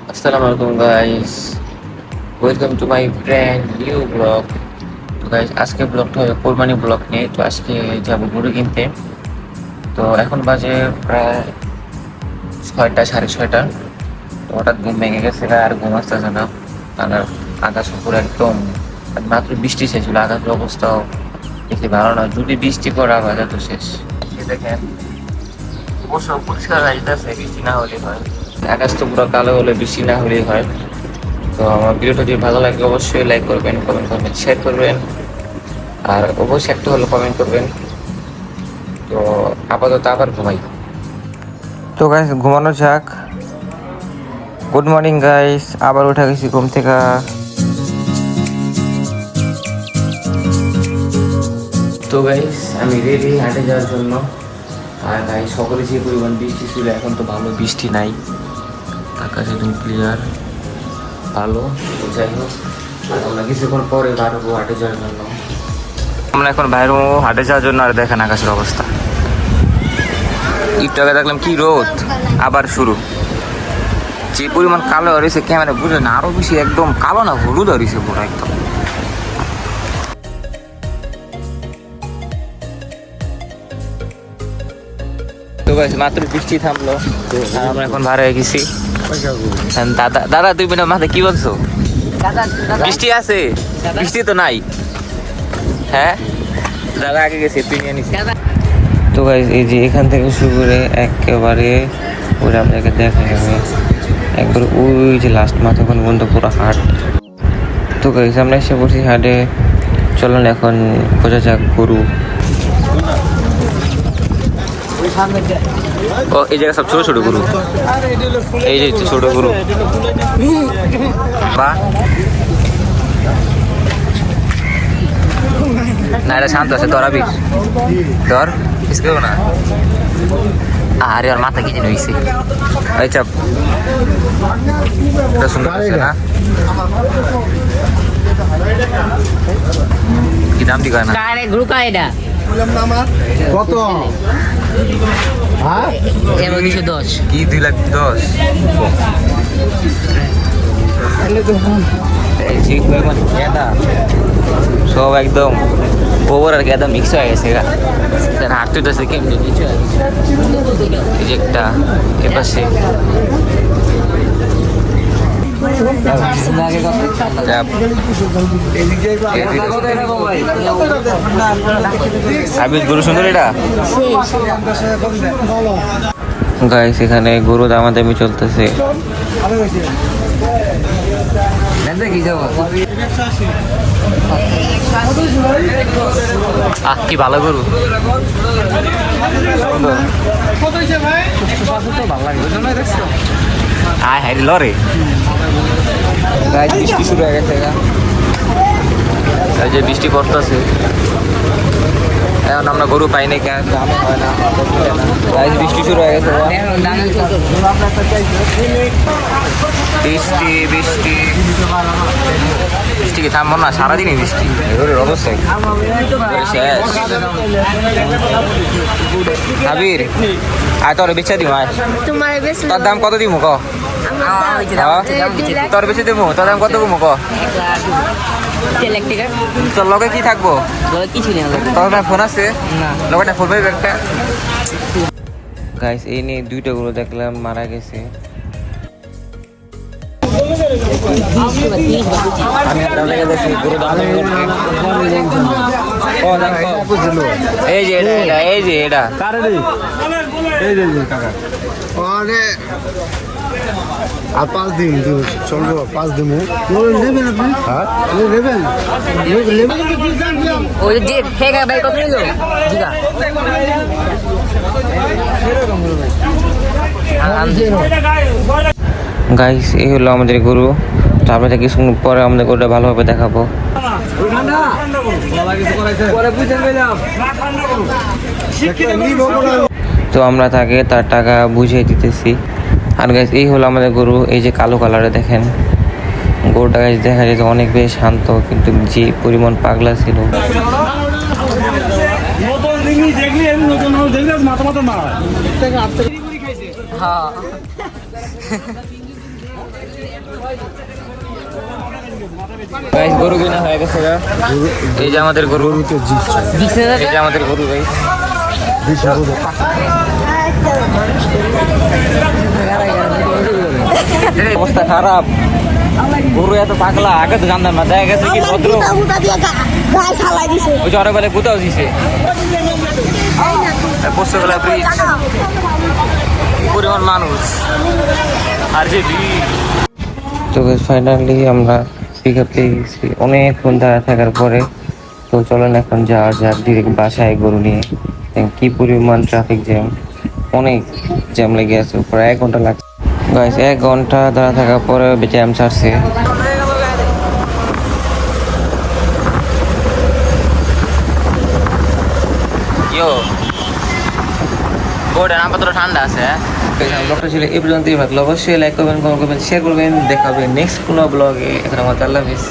Assalamualaikum guys, welcome to my brand new vlog. তো guys আজকে ব্লগটা হবে কোরবানি ব্লগ নিয়ে। তো আজকে যাবো গরু কিনতে। তো এখন বাজে প্রায় 6টা 6:30। তো হঠাৎ ঘুম ভেঙে গেছে আর ঘুম আসতেছে না, কারণ আকাশ পুরো একদম মাত্র বৃষ্টি শেষ হলো, আকাশের অবস্থাও দেখি ভালো না। যদি বৃষ্টি পড়ে আবার তো শেষ। দেখেন অবশ্য পরিষ্কার আসতেছে, বৃষ্টি না হলে হয়। আকাশ তো পুরো কালো হলে বৃষ্টি না হলেই হয়। তো আমার ভিডিওটা যদি ভালো লাগে অবশ্যই লাইক করবেন, কমেন্ট করবেন, শেয়ার করবেন, আর অবশ্যই একটা হলো কমেন্ট করবেন। তো আপাতত আবার ঘুমাই। তো গাইস ঘুমানো যাক। গুড মর্নিং গাইস, আবার উঠে গেছি ঘুম থেকে। তো গাইস আমি রেডি হাঁটে যাওয়ার জন্য। আর গাইস সকলে যে পরিমাণ বৃষ্টি ছিল, এখন তো ভালো বৃষ্টি নাই, আকাশ একদম ক্লিয়ার ভালো। তো যাই হোক, আমরা কিছুক্ষণ পরে বাইরবো হাটে যাওয়ার জন্য। আমরা এখন বাইরবো হাটে যাওয়ার জন্য। আর দেখেন আকাশের অবস্থা, একটু আগে দেখলাম কি রোদ, আবার শুরু। যে পরিমাণ কালো হয়েছে ক্যামেরা বুঝে না, আরো বেশি একদম কালো না, হলুদ হয়েছে পুরো একদম। তো গাইস মাত্র বৃষ্টি থামলো, আর আমরা এখন ভাড়া হয়ে গেছি। দাদা দাদা তুই বিনা মাথায় কি বলছো? বৃষ্টি আছে? বৃষ্টি তো নাই। হ্যাঁ দাদা আগে গেছে, তুই নিয়ে নিস। তো গাইস এই যে এখান থেকে শুরু করে একেবারে ওরা আপনাকে দেখা যাবে একবার ওই যে লাস্ট মাথা ওখানে পর্যন্ত পুরো হাট। তো গাইস আমরা এসে পড়ছি হাটে। চলুন এখন খোঁজা যাক গরু। ও এই জায়গায় সব ছোট ছোট গরু, এই যে ছোট গরু। বা না এটা শান্ত আছে, ধর আবি ধর কেউ না। আরে ওর মাথা কি যেন হয়েছে। এই চাপ, এটা সুন্দর আছে না? কি দাম দি কয় না? গ্রুপ এটা কত? হ্যাঁ 210 কি 2,10,000? এই যে পরিমাণ গেদা, সব একদম গোবর আর গেদা মিক্স হয়ে গেছে। হাঁটতে উঠেছে কেমনি নিচু হয়ে গেছে। এই যে একটা এপাশে গরু সুন্দর। এটা গাইস এখানে গরু দামাদামি চলতেছে। কি ভালো গরু, আয় হাই লরে। বৃষ্টি শুরু হয়ে গেছে, যে বৃষ্টি পড়তেছে। এখন আমরা গরু পাই না, কেন দাম হয় না, বৃষ্টি শুরু হয়ে গেছে। বৃষ্টি বৃষ্টি বৃষ্টি কি থামবো না? সারাদিনই বৃষ্টি, গরুর অবস্থায় শেষ। হাবির আয় তোর বেচা দিব, আয় তোর দাম কত দিব ক? তোর বেচে দেবো, তোর দাম কত কমো ক? তোর লগে কি থাকবো? তোর ফোন আছে? লগে ফোন পাইবে একটা। গাইস এই নিয়ে দুইটা গরু দেখলাম মারা গেছে। এই যে এটা এই যে এটা আর 5 দিন চলবো, 5 দিন নেবেন আপনি? হ্যাঁ নেবেন। ওই যে হেগা ভাই কত নিলো জিগা গাইস এই হলো আমাদের গরু। তো আপনাদের কিছুক্ষণ পরে আমাদের গরুটা ভালোভাবে দেখাবো। তো আমরা তাকে তার টাকা বুঝিয়ে দিতেছি। আর গাইস এই হলো আমাদের গরু, এই যে কালো কালারে দেখেন গরুটা। গাইস দেখা যেত অনেক বেশ শান্ত, কিন্তু যে পরিমাণ পাগলা ছিল। হ্যাঁ গাইস গরু কিনা হয়ে গেছে গা। এই যে আমাদের গরু, গরুতে জিতছে 20,000 এই যে আমাদের গরু গাইস। বেশি গরু এই অবস্থা খারাপ, গরু এত পাগলা, আগে তো জানতাম না, দেখা গেছে কি ভদ্র, ওই যে অনেক বেলা কোথাও দিছে পশ্চিমবেলা ব্রিজ, পরিমাণ মানুষ আর যে ভিড়। তো ফাইনালি আমরা পিক আপ পেয়ে গেছি অনেকক্ষণ দাঁড়া থাকার পরে। তো চলেন এখন যাওয়া যাক ডিরেক্ট বাসায় গরু নিয়ে। কি পরিমাণ ট্রাফিক জ্যাম, অনেক জ্যাম লেগে আছে, প্রায় 1 ঘন্টা লাগছে গাইস। 1 ঘন্টা দাঁড়া থাকার পরে জ্যাম ছাড়ছে। ইয়ো গোডা আপাতত ঠান্ডা আছে। ব্লগটা ছিল এই পর্যন্তই, ভালো অবশ্যই লাইক করবেন, কমেন্ট করবেন, শেয়ার করবেন। দেখা হবে নেক্সট কোনো ব্লগে। এখন আমার আল্লাহ হাফিজ।